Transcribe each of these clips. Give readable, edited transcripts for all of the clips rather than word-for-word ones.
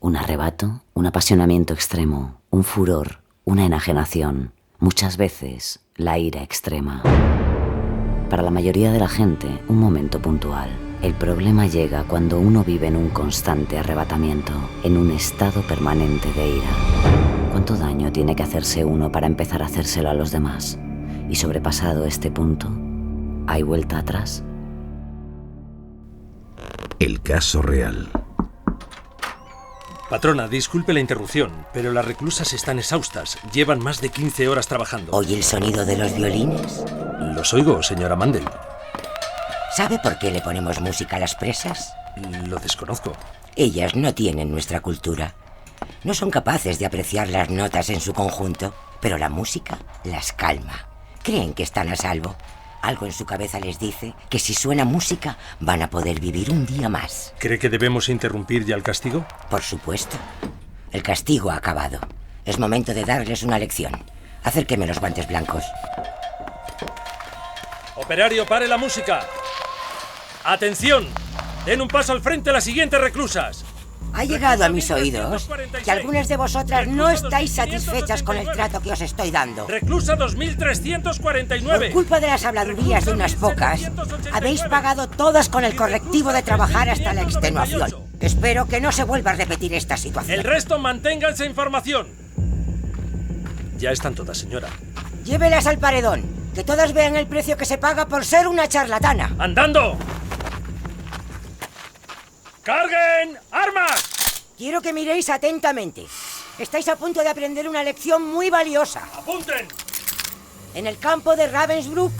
Un arrebato, un apasionamiento extremo, un furor, una enajenación, muchas veces la ira extrema. Para la mayoría de la gente, un momento puntual. El problema llega cuando uno vive en un constante arrebatamiento, en un estado permanente de ira. ¿Cuánto daño tiene que hacerse uno para empezar a hacérselo a los demás? Y sobrepasado este punto, ¿hay vuelta atrás? El caso real. Patrona, disculpe la interrupción, pero las reclusas están exhaustas. Llevan más de 15 horas trabajando. ¿Oye el sonido de los violines? Los oigo, señora Mandel. ¿Sabe por qué le ponemos música a las presas? Lo desconozco. Ellas no tienen nuestra cultura. No son capaces de apreciar las notas en su conjunto, pero la música las calma. Creen que están a salvo. Algo en su cabeza les dice que si suena música van a poder vivir un día más. ¿Cree que debemos interrumpir ya el castigo? Por supuesto. El castigo ha acabado. Es momento de darles una lección. Acérqueme los guantes blancos. Operario, pare la música. ¡Atención! Den un paso al frente a las siguientes reclusas. Ha llegado a mis oídos que algunas de vosotras no estáis satisfechas con el trato que os estoy dando. Reclusa 2349. Por culpa de las habladurías de unas pocas, habéis pagado todas con el correctivo de trabajar hasta la extenuación. Espero que no se vuelva a repetir esta situación. El resto manténganse en formación. Ya están todas, señora. Llévelas al paredón, que todas vean el precio que se paga por ser una charlatana. ¡Andando! ¡Carguen armas! Quiero que miréis atentamente. Estáis a punto de aprender una lección muy valiosa. ¡Apunten! En el campo de Ravensbrück,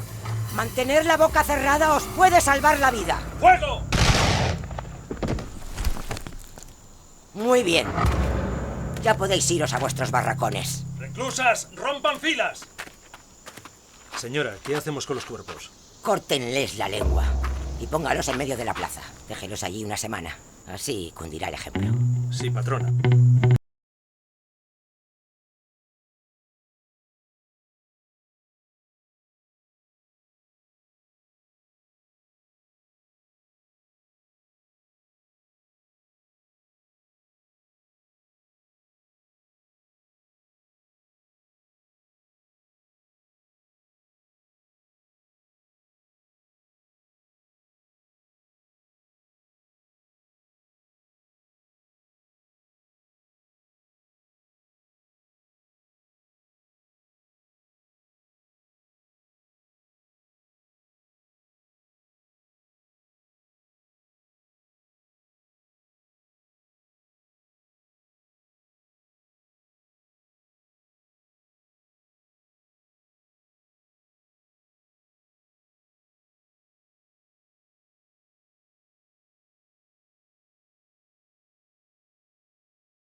mantener la boca cerrada os puede salvar la vida. ¡Fuego! Muy bien. Ya podéis iros a vuestros barracones. ¡Reclusas, rompan filas! Señora, ¿qué hacemos con los cuerpos? Córtenles la lengua y póngalos en medio de la plaza. Déjelos allí una semana. Así cundirá el ejemplo. Sí, patrona.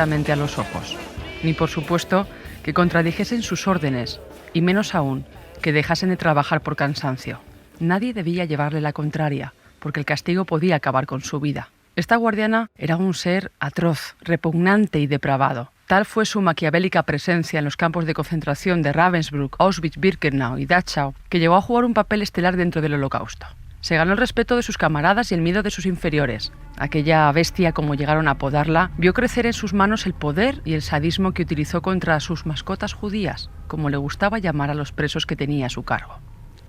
A los ojos, ni por supuesto que contradijesen sus órdenes, y menos aún que dejasen de trabajar por cansancio. Nadie debía llevarle la contraria, porque el castigo podía acabar con su vida. Esta guardiana era un ser atroz, repugnante y depravado. Tal fue su maquiavélica presencia en los campos de concentración de Ravensbrück, Auschwitz-Birkenau y Dachau, que llegó a jugar un papel estelar dentro del Holocausto. Se ganó el respeto de sus camaradas y el miedo de sus inferiores. Aquella bestia, como llegaron a apodarla, vio crecer en sus manos el poder y el sadismo que utilizó contra sus mascotas judías, como le gustaba llamar a los presos que tenía a su cargo.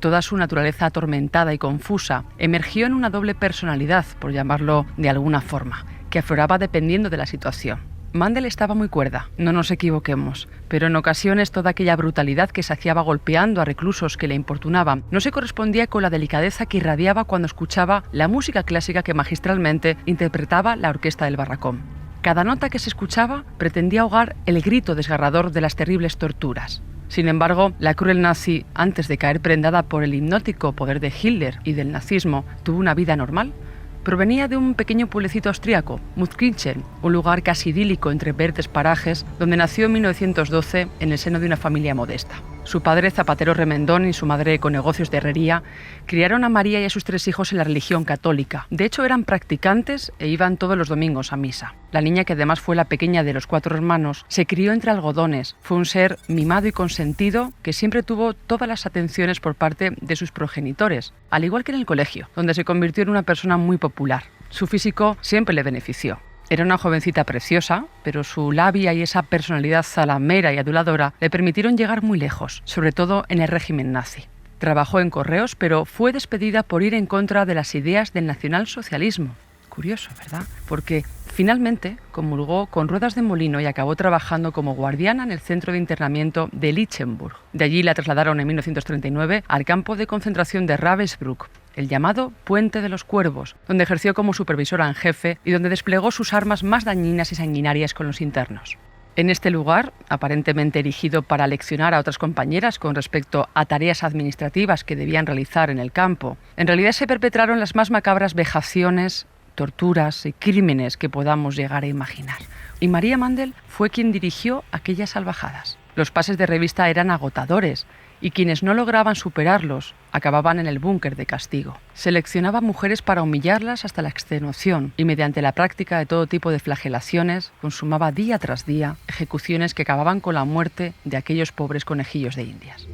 Toda su naturaleza atormentada y confusa emergió en una doble personalidad, por llamarlo de alguna forma, que afloraba dependiendo de la situación. Mandel estaba muy cuerda, no nos equivoquemos, pero en ocasiones toda aquella brutalidad que saciaba golpeando a reclusos que le importunaban no se correspondía con la delicadeza que irradiaba cuando escuchaba la música clásica que magistralmente interpretaba la orquesta del barracón. Cada nota que se escuchaba pretendía ahogar el grito desgarrador de las terribles torturas. Sin embargo, la cruel nazi, antes de caer prendada por el hipnótico poder de Hitler y del nazismo, tuvo una vida normal. Provenía de un pequeño pueblecito austríaco, Mutkirchen, un lugar casi idílico entre verdes parajes, donde nació en 1912 en el seno de una familia modesta. Su padre, zapatero remendón, y su madre, con negocios de herrería, criaron a María y a sus 3 hijos en la religión católica. De hecho, eran practicantes e iban todos los domingos a misa. La niña, que además fue la pequeña de los 4 hermanos, se crió entre algodones. Fue un ser mimado y consentido que siempre tuvo todas las atenciones por parte de sus progenitores, al igual que en el colegio, donde se convirtió en una persona muy popular. Su físico siempre le benefició. Era una jovencita preciosa, pero su labia y esa personalidad zalamera y aduladora le permitieron llegar muy lejos, sobre todo en el régimen nazi. Trabajó en correos, pero fue despedida por ir en contra de las ideas del nacionalsocialismo. Curioso, ¿verdad? Porque finalmente comulgó con ruedas de molino y acabó trabajando como guardiana en el centro de internamiento de Lichtenburg. De allí la trasladaron en 1939 al campo de concentración de Ravensbrück, el llamado Puente de los Cuervos, donde ejerció como supervisora en jefe y donde desplegó sus armas más dañinas y sanguinarias con los internos. En este lugar, aparentemente erigido para leccionar a otras compañeras con respecto a tareas administrativas que debían realizar en el campo, en realidad se perpetraron las más macabras vejaciones, torturas y crímenes que podamos llegar a imaginar. Y María Mandel fue quien dirigió aquellas salvajadas. Los pases de revista eran agotadores y quienes no lograban superarlos acababan en el búnker de castigo. Seleccionaba mujeres para humillarlas hasta la extenuación y mediante la práctica de todo tipo de flagelaciones consumaba día tras día ejecuciones que acababan con la muerte de aquellos pobres conejillos de Indias.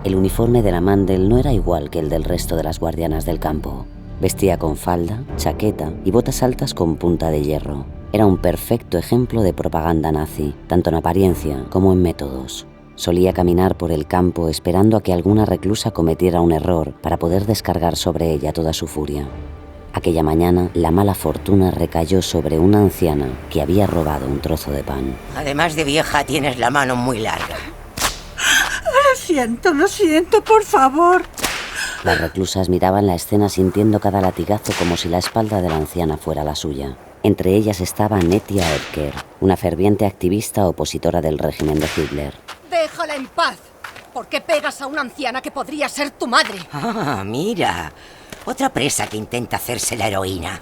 El uniforme de la Mandel no era igual que el del resto de las guardianas del campo. Vestía con falda, chaqueta y botas altas con punta de hierro. Era un perfecto ejemplo de propaganda nazi, tanto en apariencia como en métodos. Solía caminar por el campo esperando a que alguna reclusa cometiera un error para poder descargar sobre ella toda su furia. Aquella mañana, la mala fortuna recayó sobre una anciana que había robado un trozo de pan. Además de vieja, tienes la mano muy larga. Lo siento, por favor. Las reclusas miraban la escena sintiendo cada latigazo como si la espalda de la anciana fuera la suya. Entre ellas estaba Nettia Oetker, una ferviente activista opositora del régimen de Hitler. ¡Déjala en paz! ¿Por qué pegas a una anciana que podría ser tu madre? Ah, mira. Otra presa que intenta hacerse la heroína.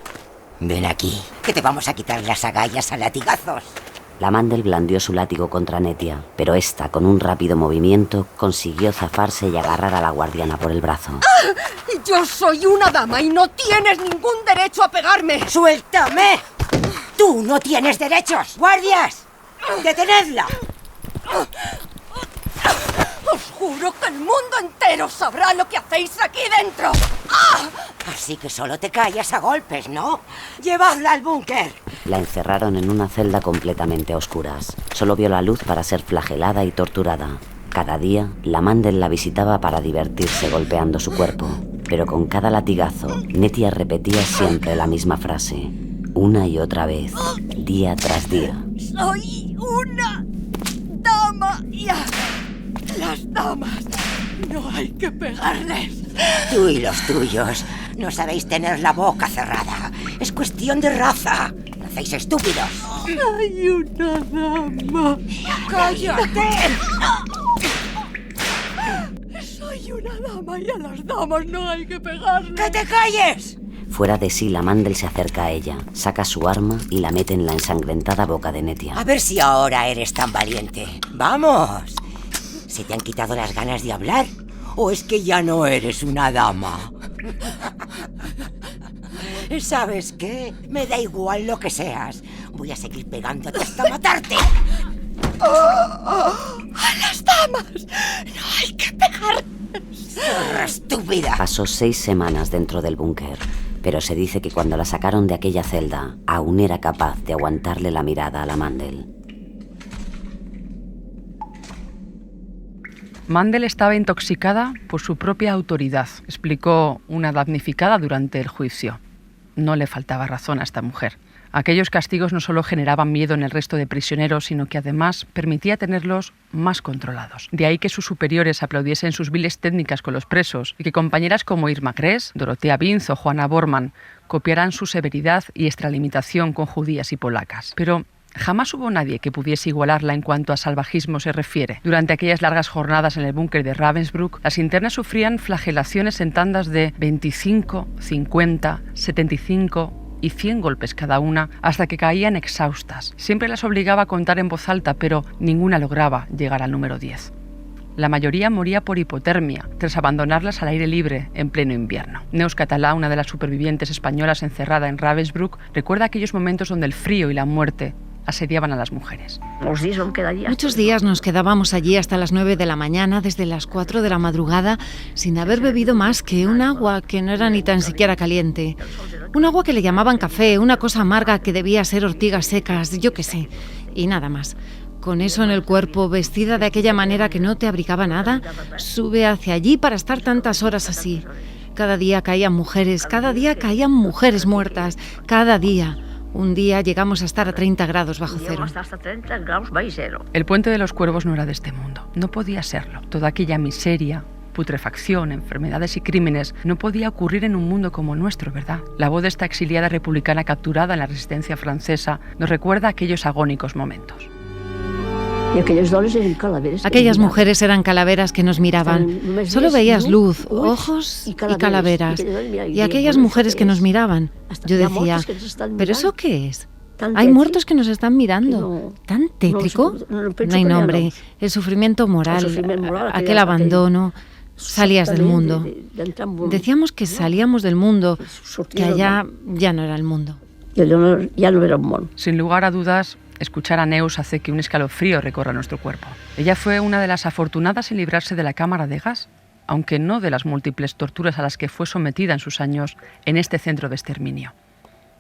Ven aquí, que te vamos a quitar las agallas a latigazos. La Mandel blandió su látigo contra Nettia, pero ésta, con un rápido movimiento, consiguió zafarse y agarrar a la guardiana por el brazo. ¡Ah! ¡Yo soy una dama y no tienes ningún derecho a pegarme! ¡Suéltame! ¡Tú no tienes derechos! ¡Guardias! ¡Detenedla! Os juro que el mundo entero sabrá lo que hacéis aquí dentro. ¡Ah! Así que solo te callas a golpes, ¿no? ¡Llevadla al búnker! La encerraron en una celda completamente a oscuras. Solo vio la luz para ser flagelada y torturada. Cada día, la Mandel la visitaba para divertirse golpeando su cuerpo. Pero con cada latigazo, Nettia repetía siempre la misma frase. Una y otra vez, día tras día. Soy una dama y a las damas no hay que pegarles. Tú y los tuyos no sabéis tener la boca cerrada. Es cuestión de raza. No hacéis estúpidos. Hay una dama. ¡Cállate! Soy una dama y a las damas no hay que pegarles. ¡Que te calles! Fuera de sí, la Mandel se acerca a ella, saca su arma y la mete en la ensangrentada boca de Nettia. A ver si ahora eres tan valiente. ¡Vamos! ¿Se te han quitado las ganas de hablar? ¿O es que ya no eres una dama? ¿Sabes qué? Me da igual lo que seas. Voy a seguir pegándote hasta matarte. ¡A las damas no hay que pegarles! ¡Zorra estúpida! Pasó 6 semanas dentro del búnker, pero se dice que cuando la sacaron de aquella celda, aún era capaz de aguantarle la mirada a la Mandel. Mandel estaba intoxicada por su propia autoridad, explicó una damnificada durante el juicio. No le faltaba razón a esta mujer. Aquellos castigos no solo generaban miedo en el resto de prisioneros, sino que además permitía tenerlos más controlados. De ahí que sus superiores aplaudiesen sus viles técnicas con los presos y que compañeras como Irma Kress, Dorotea Binz o Juana Bormann copiaran su severidad y extralimitación con judías y polacas. Pero jamás hubo nadie que pudiese igualarla en cuanto a salvajismo se refiere. Durante aquellas largas jornadas en el búnker de Ravensbrück, las internas sufrían flagelaciones en tandas de 25, 50, 75 y 100 golpes cada una, hasta que caían exhaustas. Siempre las obligaba a contar en voz alta, pero ninguna lograba llegar al número 10. La mayoría moría por hipotermia, tras abandonarlas al aire libre en pleno invierno. Neus Catalá, una de las supervivientes españolas encerrada en Ravensbrück, recuerda aquellos momentos donde el frío y la muerte asediaban a las mujeres. Muchos días nos quedábamos allí hasta las 9 de la mañana, desde las 4 de la madrugada, sin haber bebido más que un agua que no era ni tan siquiera caliente. Un agua que le llamaban café, una cosa amarga que debía ser ortigas secas, yo qué sé, y nada más. Con eso en el cuerpo, vestida de aquella manera que no te abrigaba nada, sube hacia allí para estar tantas horas así. Cada día caían mujeres muertas, cada día. Un día llegamos a estar a 30 grados bajo cero. El puente de los Cuervos no era de este mundo, no podía serlo. Toda aquella miseria, putrefacción, enfermedades y crímenes no podía ocurrir en un mundo como el nuestro, ¿verdad? La voz de esta exiliada republicana capturada en la resistencia francesa nos recuerda aquellos agónicos momentos. Aquellas mujeres eran calaveras que nos miraban. Solo veías luz, ojos y calaveras. Y aquellas mujeres que nos miraban. Yo decía, ¿pero eso qué es? Hay muertos que nos están mirando. ¿Tan tétrico? No hay nombre. El sufrimiento moral, aquel abandono. Salías del mundo. Decíamos que salíamos del mundo, que allá ya no era el mundo. Sin lugar a dudas, escuchar a Neus hace que un escalofrío recorra nuestro cuerpo. Ella fue una de las afortunadas en librarse de la cámara de gas, aunque no de las múltiples torturas a las que fue sometida en sus años en este centro de exterminio.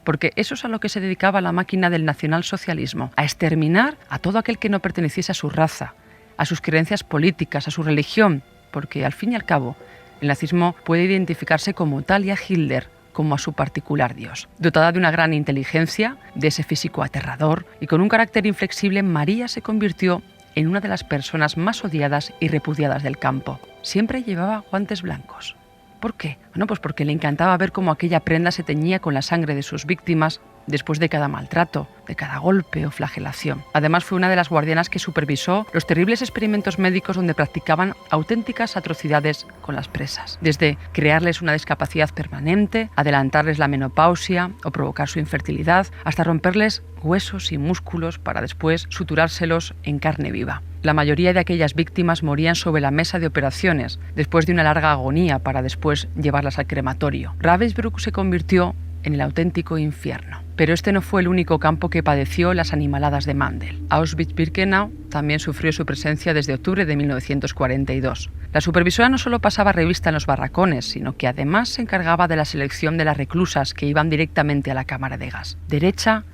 Porque eso es a lo que se dedicaba la máquina del nacionalsocialismo, a exterminar a todo aquel que no perteneciese a su raza, a sus creencias políticas, a su religión, porque al fin y al cabo el nazismo puede identificarse como tal y a Hitler como a su particular dios. Dotada de una gran inteligencia, de ese físico aterrador y con un carácter inflexible, María se convirtió en una de las personas más odiadas y repudiadas del campo. Siempre llevaba guantes blancos. ¿Por qué? Bueno, pues porque le encantaba ver cómo aquella prenda se teñía con la sangre de sus víctimas después de cada maltrato, de cada golpe o flagelación. Además, fue una de las guardianas que supervisó los terribles experimentos médicos donde practicaban auténticas atrocidades con las presas. Desde crearles una discapacidad permanente, adelantarles la menopausia o provocar su infertilidad, hasta romperles huesos y músculos para después suturárselos en carne viva. La mayoría de aquellas víctimas morían sobre la mesa de operaciones, después de una larga agonía para después llevarlas al crematorio. Ravensbrück se convirtió en el auténtico infierno. Pero este no fue el único campo que padeció las animaladas de Mandel. Auschwitz-Birkenau también sufrió su presencia desde octubre de 1942. La supervisora no solo pasaba revista en los barracones, sino que además se encargaba de la selección de las reclusas que iban directamente a la cámara de gas. Derecha,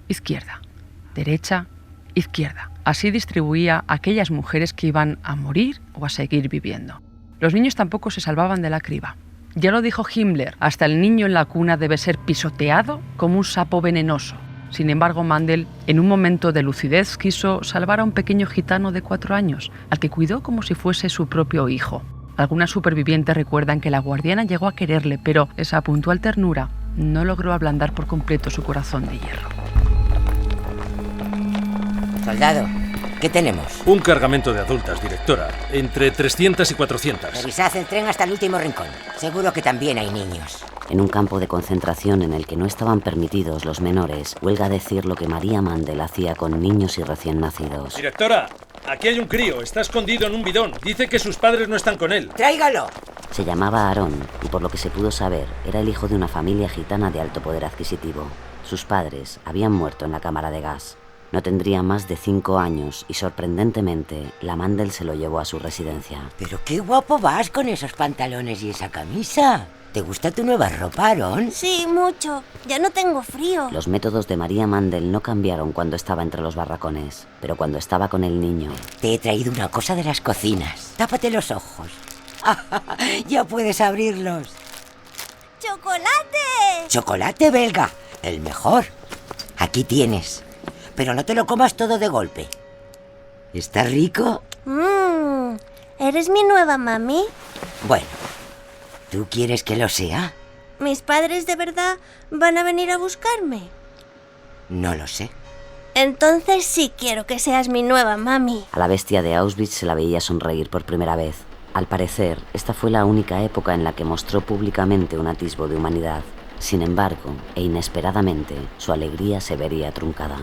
izquierda. Derecha, izquierda. Así distribuía a aquellas mujeres que iban a morir o a seguir viviendo. Los niños tampoco se salvaban de la criba. Ya lo dijo Himmler, hasta el niño en la cuna debe ser pisoteado como un sapo venenoso. Sin embargo, Mandel, en un momento de lucidez, quiso salvar a un pequeño gitano de 4 años, al que cuidó como si fuese su propio hijo. Algunas supervivientes recuerdan que la guardiana llegó a quererle, pero esa puntual ternura no logró ablandar por completo su corazón de hierro. Soldado, ¿qué tenemos? Un cargamento de adultas, directora. Entre 300 y 400. Revisad el tren hasta el último rincón. Seguro que también hay niños. En un campo de concentración en el que no estaban permitidos los menores, huelga decir lo que María Mandel hacía con niños y recién nacidos. Directora, aquí hay un crío. Está escondido en un bidón. Dice que sus padres no están con él. ¡Tráigalo! Se llamaba Aarón y, por lo que se pudo saber, era el hijo de una familia gitana de alto poder adquisitivo. Sus padres habían muerto en la cámara de gas. No tendría más de 5 años y, sorprendentemente, la Mandel se lo llevó a su residencia. Pero qué guapo vas con esos pantalones y esa camisa. ¿Te gusta tu nueva ropa, Aarón? Sí, mucho. Ya no tengo frío. Los métodos de María Mandel no cambiaron cuando estaba entre los barracones, pero cuando estaba con el niño... Te he traído una cosa de las cocinas. Tápate los ojos. Ya puedes abrirlos. ¡Chocolate! ¡Chocolate belga! El mejor. Aquí tienes. Pero no te lo comas todo de golpe. ¿Está rico? ¿Eres mi nueva mami? Bueno, ¿tú quieres que lo sea? ¿Mis padres de verdad van a venir a buscarme? No lo sé. Entonces sí quiero que seas mi nueva mami. A la bestia de Auschwitz se la veía sonreír por primera vez. Al parecer, esta fue la única época en la que mostró públicamente un atisbo de humanidad. Sin embargo, e inesperadamente, su alegría se vería truncada.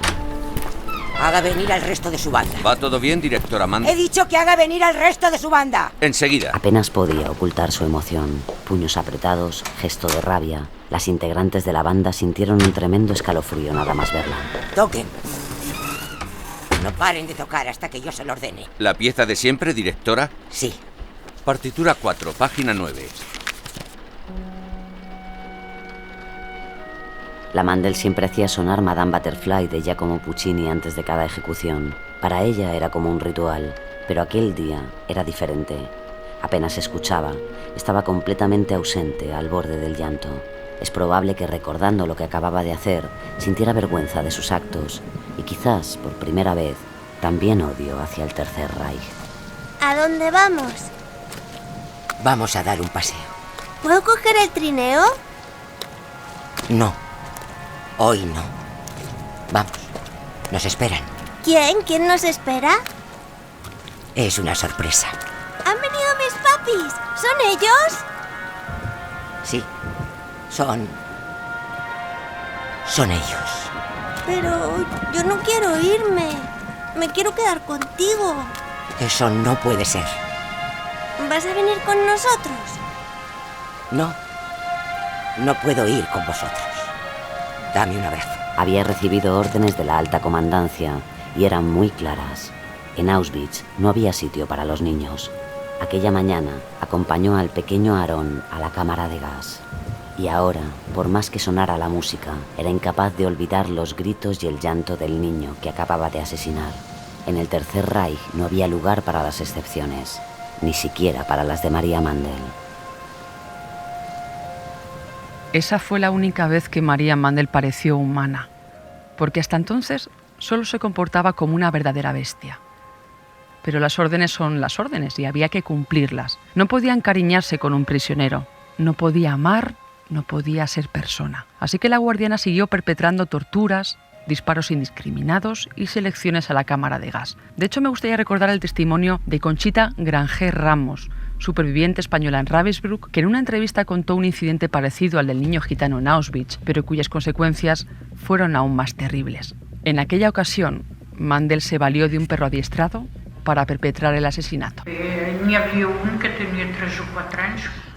Haga venir al resto de su banda. ¿Va todo bien, directora Mandel? He dicho que haga venir al resto de su banda. Enseguida. Apenas podía ocultar su emoción. Puños apretados, gesto de rabia. Las integrantes de la banda sintieron un tremendo escalofrío nada más verla. Toquen. No paren de tocar hasta que yo se lo ordene. ¿La pieza de siempre, directora? Sí. Partitura 4, página 9. La Mandel siempre hacía sonar Madame Butterfly de Giacomo Puccini antes de cada ejecución. Para ella era como un ritual, pero aquel día era diferente. Apenas escuchaba, estaba completamente ausente, al borde del llanto. Es probable que recordando lo que acababa de hacer, sintiera vergüenza de sus actos y quizás, por primera vez, también odio hacia el Tercer Reich. ¿A dónde vamos? Vamos a dar un paseo. ¿Puedo coger el trineo? No. Hoy no. Vamos. Nos esperan. ¿Quién? ¿Quién nos espera? Es una sorpresa. ¡Han venido mis papis! ¿Son ellos? Sí. Son ellos. Pero yo no quiero irme. Me quiero quedar contigo. Eso no puede ser. ¿Vas a venir con nosotros? No. No puedo ir con vosotros. Dame un abrazo. Había recibido órdenes de la alta comandancia y eran muy claras. En Auschwitz no había sitio para los niños. Aquella mañana acompañó al pequeño Aarón a la cámara de gas. Y ahora, por más que sonara la música, era incapaz de olvidar los gritos y el llanto del niño que acababa de asesinar. En el Tercer Reich no había lugar para las excepciones, ni siquiera para las de María Mandel. Esa fue la única vez que María Mandel pareció humana, porque hasta entonces solo se comportaba como una verdadera bestia. Pero las órdenes son las órdenes y había que cumplirlas. No podía encariñarse con un prisionero, no podía amar, no podía ser persona. Así que la guardiana siguió perpetrando torturas, disparos indiscriminados y selecciones a la cámara de gas. De hecho, me gustaría recordar el testimonio de Conchita Granger Ramos, superviviente española en Ravensbrück, que en una entrevista contó un incidente parecido al del niño gitano en Auschwitz, pero cuyas consecuencias fueron aún más terribles. En aquella ocasión, Mandel se valió de un perro adiestrado para perpetrar el asesinato.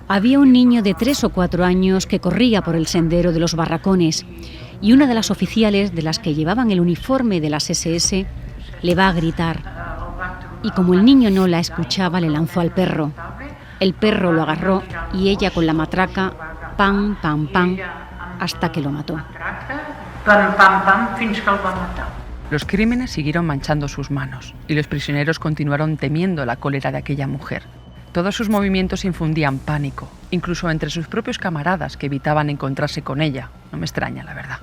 Había un niño de 3 o 4 años que corría por el sendero de los barracones y una de las oficiales, de las que llevaban el uniforme de las SS, le va a gritar. Y como el niño no la escuchaba, le lanzó al perro. El perro lo agarró y ella con la matraca, pam, pam, pam, hasta que lo mató. Los crímenes siguieron manchando sus manos y los prisioneros continuaron temiendo la cólera de aquella mujer. Todos sus movimientos infundían pánico, incluso entre sus propios camaradas que evitaban encontrarse con ella. No me extraña, la verdad.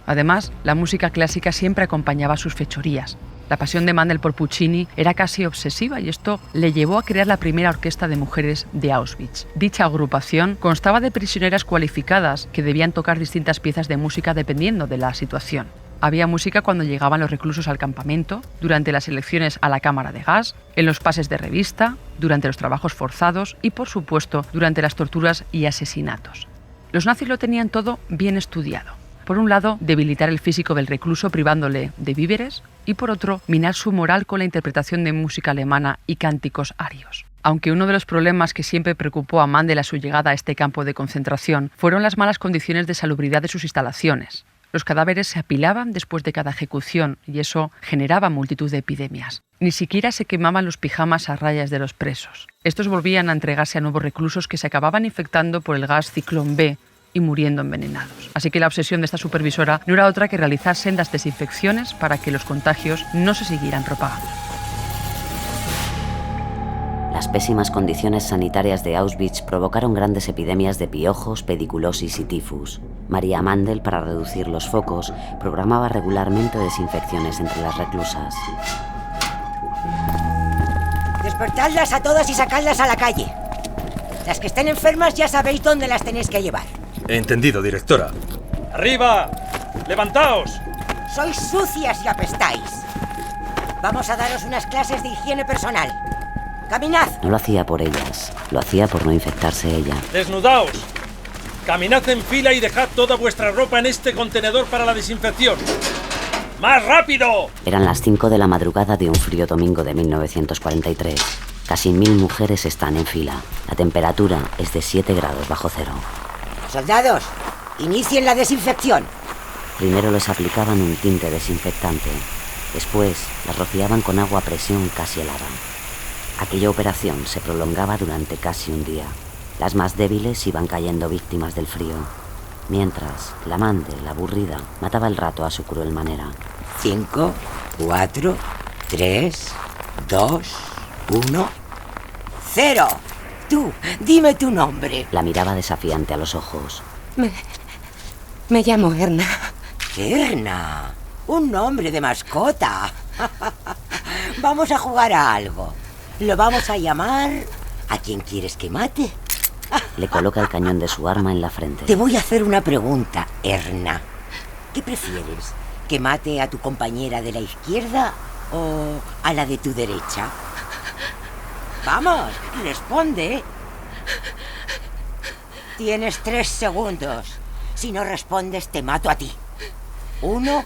Además, la música clásica siempre acompañaba sus fechorías. La pasión de Mandel por Puccini era casi obsesiva y esto le llevó a crear la primera orquesta de mujeres de Auschwitz. Dicha agrupación constaba de prisioneras cualificadas que debían tocar distintas piezas de música dependiendo de la situación. Había música cuando llegaban los reclusos al campamento, durante las elecciones a la cámara de gas, en los pases de revista, durante los trabajos forzados y, por supuesto, durante las torturas y asesinatos. Los nazis lo tenían todo bien estudiado. Por un lado, debilitar el físico del recluso privándole de víveres y, por otro, minar su moral con la interpretación de música alemana y cánticos arios. Aunque uno de los problemas que siempre preocupó a Mandel a su llegada a este campo de concentración fueron las malas condiciones de salubridad de sus instalaciones. Los cadáveres se apilaban después de cada ejecución y eso generaba multitud de epidemias. Ni siquiera se quemaban los pijamas a rayas de los presos. Estos volvían a entregarse a nuevos reclusos que se acababan infectando por el gas Ciclón B y muriendo envenenados. Así que la obsesión de esta supervisora no era otra que realizar sendas desinfecciones para que los contagios no se siguieran propagando. Las pésimas condiciones sanitarias de Auschwitz provocaron grandes epidemias de piojos, pediculosis y tifus. María Mandel, para reducir los focos, programaba regularmente desinfecciones entre las reclusas. Despertadlas a todas y sacadlas a la calle. Las que estén enfermas ya sabéis dónde las tenéis que llevar. Entendido, directora. ¡Arriba! ¡Levantaos! Sois sucias y apestáis. Vamos a daros unas clases de higiene personal. ¡Caminad! No lo hacía por ellas, lo hacía por no infectarse ella. ¡Desnudaos! Caminad en fila y dejad toda vuestra ropa en este contenedor para la desinfección. ¡Más rápido! Eran las 5 de la madrugada de un frío domingo de 1943. Casi 1000 mujeres están en fila. La temperatura es de 7 grados bajo cero. Soldados, inicien la desinfección. Primero les aplicaban un tinte desinfectante. Después las rociaban con agua a presión casi helada. Aquella operación se prolongaba durante casi un día. Las más débiles iban cayendo víctimas del frío, mientras la Mandel, aburrida, mataba el rato a su cruel manera. 5, 4, 3, 2, 1, 0. Tú, dime tu nombre. La miraba desafiante a los ojos. Me llamo Erna. Erna, un nombre de mascota. Vamos a jugar a algo. Lo vamos a llamar ¿A quién quieres que mate? Le coloca el cañón de su arma en la frente. Te voy a hacer una pregunta, Erna. ¿Qué prefieres? ¿Que mate a tu compañera de la izquierda o a la de tu derecha? Vamos, responde. Tienes 3 segundos. Si no respondes, te mato a ti. 1,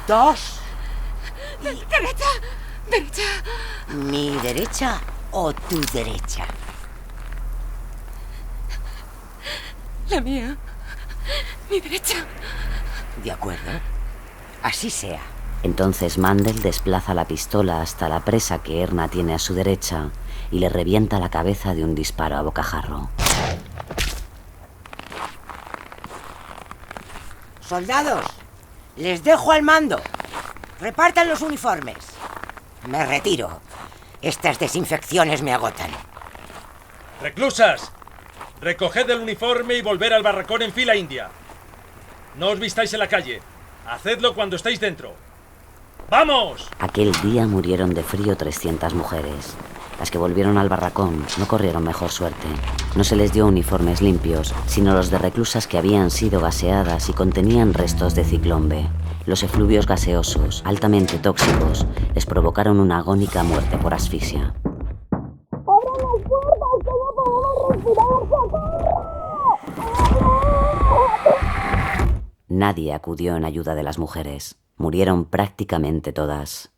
2... Derecha. ¿Mi derecha o tu derecha? La mía. Mi derecha. De acuerdo. Así sea. Entonces Mandel desplaza la pistola hasta la presa que Erna tiene a su derecha y le revienta la cabeza de un disparo a bocajarro. Soldados, les dejo al mando. Repartan los uniformes. Me retiro. Estas desinfecciones me agotan. ¡Reclusas! Recoged el uniforme y volver al barracón en fila india. No os vistáis en la calle. Hacedlo cuando estéis dentro. ¡Vamos! Aquel día murieron de frío 300 mujeres. Las que volvieron al barracón no corrieron mejor suerte. No se les dio uniformes limpios, sino los de reclusas que habían sido gaseadas y contenían restos de ciclón B. Los efluvios gaseosos, altamente tóxicos, les provocaron una agónica muerte por asfixia. Nadie acudió en ayuda de las mujeres. Murieron prácticamente todas.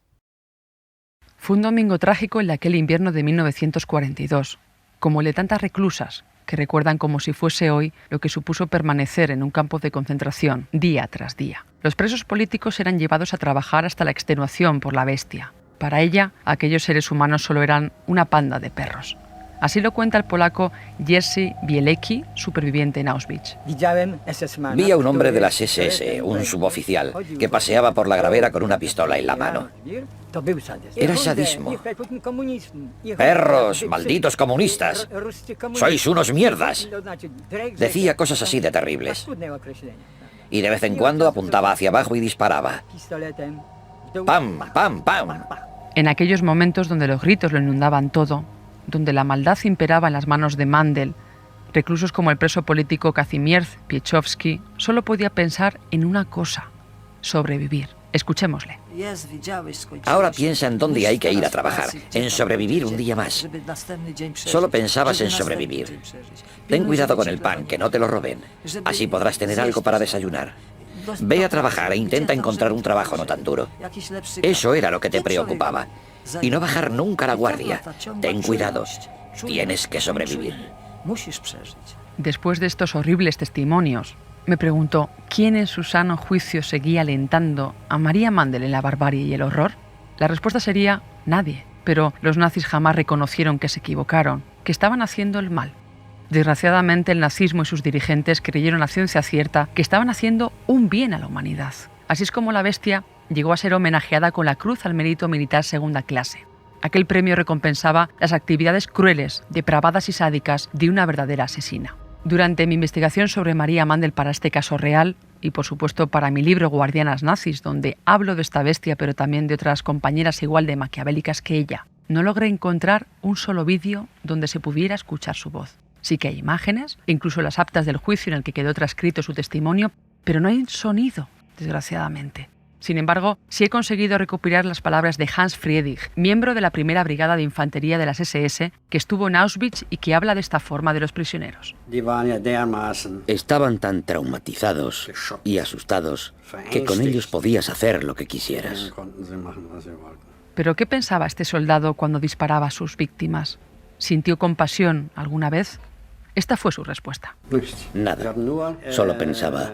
Fue un domingo trágico el de aquel invierno de 1942, como el de tantas reclusas que recuerdan como si fuese hoy lo que supuso permanecer en un campo de concentración día tras día. Los presos políticos eran llevados a trabajar hasta la extenuación por la bestia. Para ella, aquellos seres humanos solo eran una panda de perros. Así lo cuenta el polaco Jerzy Bielecki, superviviente en Auschwitz. Vi a un hombre de las SS, un suboficial, que paseaba por la gravera con una pistola en la mano. Era sadismo. ¡Perros, malditos comunistas! ¡Sois unos mierdas! Decía cosas así de terribles. Y de vez en cuando apuntaba hacia abajo y disparaba. ¡Pam, pam, pam! En aquellos momentos donde los gritos lo inundaban todo, donde la maldad imperaba en las manos de Mandel, reclusos como el preso político Kazimierz Piechowski solo podía pensar en una cosa: sobrevivir. Escuchémosle. Ahora piensa en dónde hay que ir a trabajar, en sobrevivir un día más. Solo pensabas en sobrevivir. Ten cuidado con el pan, que no te lo roben. Así podrás tener algo para desayunar. Ve a trabajar e intenta encontrar un trabajo no tan duro. Eso era lo que te preocupaba. Y no bajar nunca la guardia. Ten cuidado. Tienes que sobrevivir. Después de estos horribles testimonios, me pregunto, ¿quién en su sano juicio seguía alentando a María Mandel en la barbarie y el horror? La respuesta sería nadie. Pero los nazis jamás reconocieron que se equivocaron, que estaban haciendo el mal. Desgraciadamente, el nazismo y sus dirigentes creyeron a ciencia cierta que estaban haciendo un bien a la humanidad. Así es como la bestia llegó a ser homenajeada con la Cruz al Mérito Militar segunda clase. Aquel premio recompensaba las actividades crueles, depravadas y sádicas de una verdadera asesina. Durante mi investigación sobre María Mandel para este caso real, y por supuesto para mi libro Guardianas Nazis, donde hablo de esta bestia pero también de otras compañeras igual de maquiavélicas que ella, no logré encontrar un solo vídeo donde se pudiera escuchar su voz. Sí que hay imágenes, incluso las actas del juicio en el que quedó transcrito su testimonio, pero no hay sonido, desgraciadamente. Sin embargo, sí he conseguido recopilar las palabras de Hans Friedrich, miembro de la primera brigada de infantería de las SS, que estuvo en Auschwitz y que habla de esta forma de los prisioneros. Estaban tan traumatizados y asustados que con ellos podías hacer lo que quisieras. ¿Pero qué pensaba este soldado cuando disparaba a sus víctimas? ¿Sintió compasión alguna vez? Esta fue su respuesta. Nada. Solo pensaba: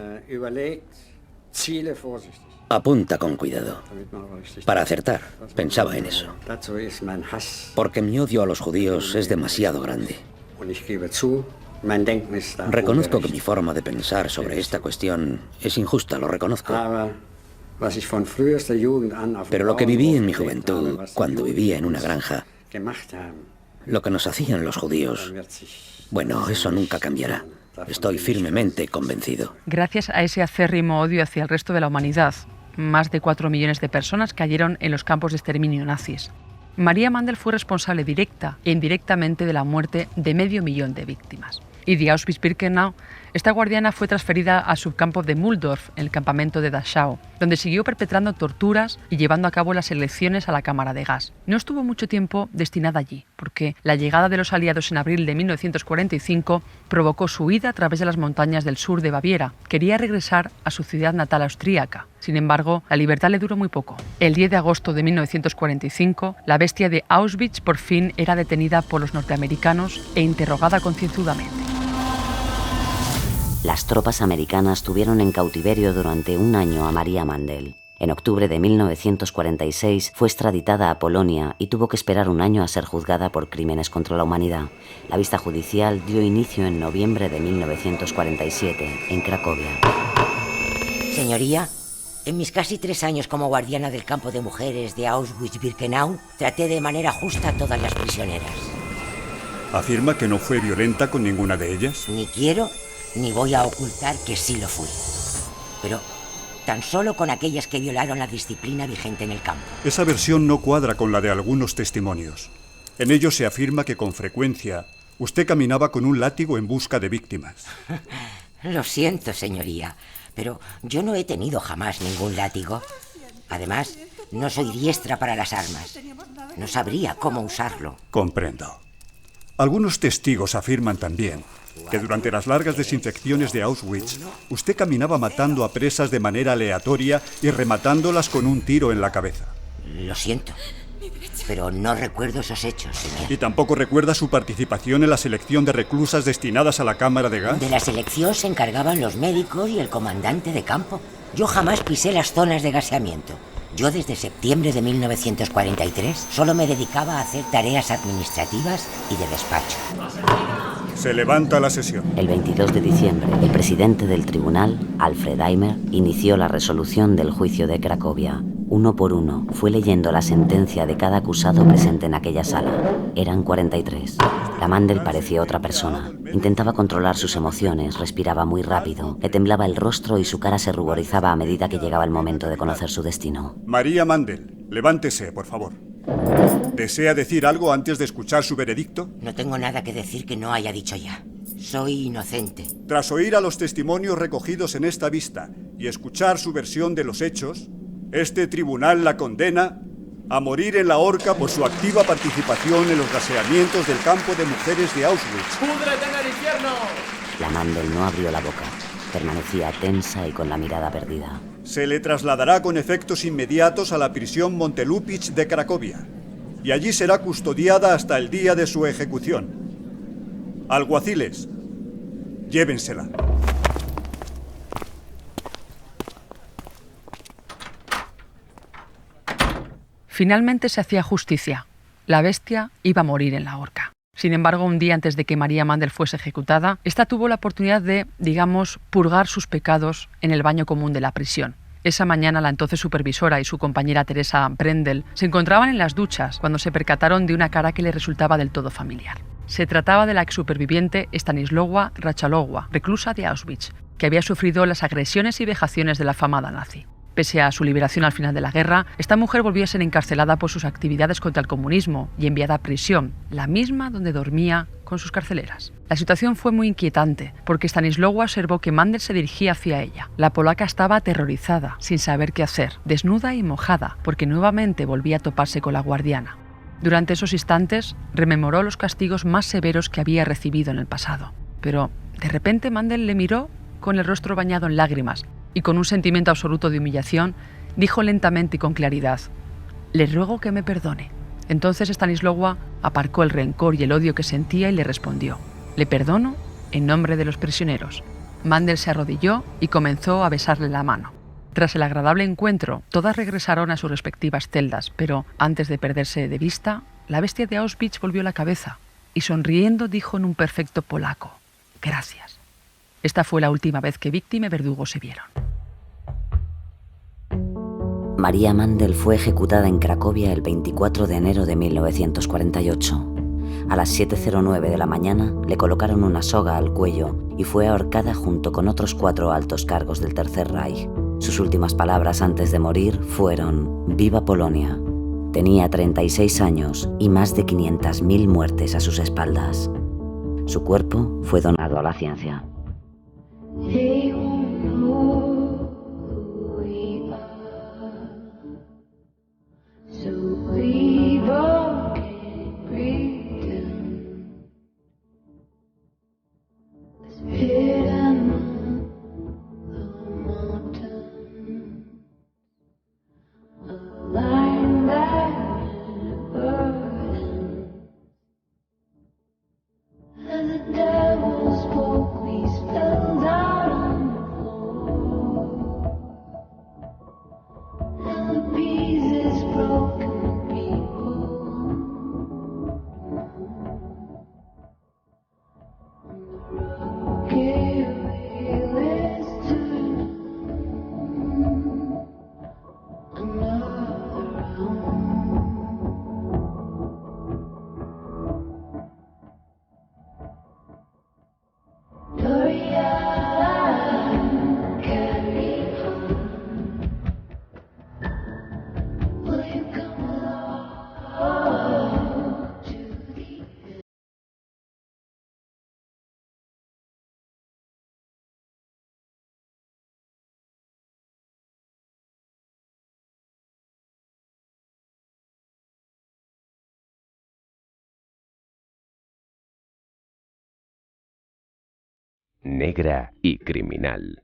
Apunta con cuidado. Para acertar, pensaba en eso. Porque mi odio a los judíos es demasiado grande. Reconozco que mi forma de pensar sobre esta cuestión es injusta, lo reconozco. Pero lo que viví en mi juventud, cuando vivía en una granja, lo que nos hacían los judíos, bueno, eso nunca cambiará. Estoy firmemente convencido. Gracias a ese acérrimo odio hacia el resto de la humanidad, más de 4 millones de personas cayeron en los campos de exterminio nazis. María Mandel fue responsable directa e indirectamente de la muerte de 500.000 de víctimas. Y de Auschwitz-Birkenau, esta guardiana fue transferida al subcampo de Mulhdorf, en el campamento de Dachau, donde siguió perpetrando torturas y llevando a cabo las elecciones a la cámara de gas. No estuvo mucho tiempo destinada allí, porque la llegada de los aliados en abril de 1945 provocó su huida a través de las montañas del sur de Baviera. Quería regresar a su ciudad natal austríaca. Sin embargo, la libertad le duró muy poco. El 10 de agosto de 1945, la bestia de Auschwitz por fin era detenida por los norteamericanos e interrogada concienzudamente. Las tropas americanas tuvieron en cautiverio durante un año a María Mandel. En octubre de 1946 fue extraditada a Polonia y tuvo que esperar un año a ser juzgada por crímenes contra la humanidad. La vista judicial dio inicio en noviembre de 1947, en Cracovia. Señoría, en mis casi 3 años como guardiana del campo de mujeres de Auschwitz-Birkenau, traté de manera justa a todas las prisioneras. ¿Afirma que no fue violenta con ninguna de ellas? Ni quiero ni voy a ocultar que sí lo fui. Pero tan solo con aquellas que violaron la disciplina vigente en el campo. Esa versión no cuadra con la de algunos testimonios. En ellos se afirma que con frecuencia usted caminaba con un látigo en busca de víctimas. Lo siento, señoría, pero yo no he tenido jamás ningún látigo. Además, no soy diestra para las armas. No sabría cómo usarlo. Comprendo. Algunos testigos afirman también que durante las largas desinfecciones de Auschwitz, usted caminaba matando a presas de manera aleatoria y rematándolas con un tiro en la cabeza. Lo siento, pero no recuerdo esos hechos, señor. ¿Y tampoco recuerda su participación en la selección de reclusas destinadas a la cámara de gas? De la selección se encargaban los médicos y el comandante de campo. Yo jamás pisé las zonas de gaseamiento. Yo desde septiembre de 1943 solo me dedicaba a hacer tareas administrativas y de despacho. Se levanta la sesión. El 22 de diciembre, el presidente del tribunal, Alfred Eimer, inició la resolución del juicio de Cracovia. Uno por uno, fue leyendo la sentencia de cada acusado presente en aquella sala. Eran 43. La Mandel parecía otra persona. Intentaba controlar sus emociones, respiraba muy rápido, le temblaba el rostro y su cara se ruborizaba a medida que llegaba el momento de conocer su destino. María Mandel, levántese, por favor. ¿Desea decir algo antes de escuchar su veredicto? No tengo nada que decir que no haya dicho ya. Soy inocente. Tras oír a los testimonios recogidos en esta vista y escuchar su versión de los hechos, este tribunal la condena a morir en la horca por su activa participación en los gaseamientos del campo de mujeres de Auschwitz. ¡Púdrete en el infierno! La Mandel no abrió la boca. Permanecía tensa y con la mirada perdida. Se le trasladará con efectos inmediatos a la prisión Montelupich de Cracovia y allí será custodiada hasta el día de su ejecución. Alguaciles, llévensela. Finalmente se hacía justicia. La bestia iba a morir en la horca. Sin embargo, un día antes de que María Mandel fuese ejecutada, esta tuvo la oportunidad de, purgar sus pecados en el baño común de la prisión. Esa mañana la entonces supervisora y su compañera Teresa Brendel se encontraban en las duchas cuando se percataron de una cara que les resultaba del todo familiar. Se trataba de la exsuperviviente Stanisława Rachalowa, reclusa de Auschwitz, que había sufrido las agresiones y vejaciones de la famada nazi. Pese a su liberación al final de la guerra, esta mujer volvió a ser encarcelada por sus actividades contra el comunismo y enviada a prisión, la misma donde dormía con sus carceleras. La situación fue muy inquietante, porque Stanisława observó que Mandel se dirigía hacia ella. La polaca estaba aterrorizada, sin saber qué hacer, desnuda y mojada, porque nuevamente volvía a toparse con la guardiana. Durante esos instantes, rememoró los castigos más severos que había recibido en el pasado. Pero, de repente, Mandel le miró con el rostro bañado en lágrimas, y con un sentimiento absoluto de humillación, dijo lentamente y con claridad: «Le ruego que me perdone». Entonces Stanisława aparcó el rencor y el odio que sentía y le respondió: «Le perdono en nombre de los prisioneros». Mandel se arrodilló y comenzó a besarle la mano. Tras el agradable encuentro, todas regresaron a sus respectivas celdas, pero antes de perderse de vista, la bestia de Auschwitz volvió la cabeza y sonriendo dijo en un perfecto polaco: «Gracias». Esta fue la última vez que víctima y verdugo se vieron. María Mandel fue ejecutada en Cracovia el 24 de enero de 1948. A las 7:09 de la mañana le colocaron una soga al cuello y fue ahorcada junto con otros 4 altos cargos del Tercer Reich. Sus últimas palabras antes de morir fueron: «Viva Polonia». Tenía 36 años y más de 500.000 muertes a sus espaldas. Su cuerpo fue donado a la ciencia. Negra y criminal.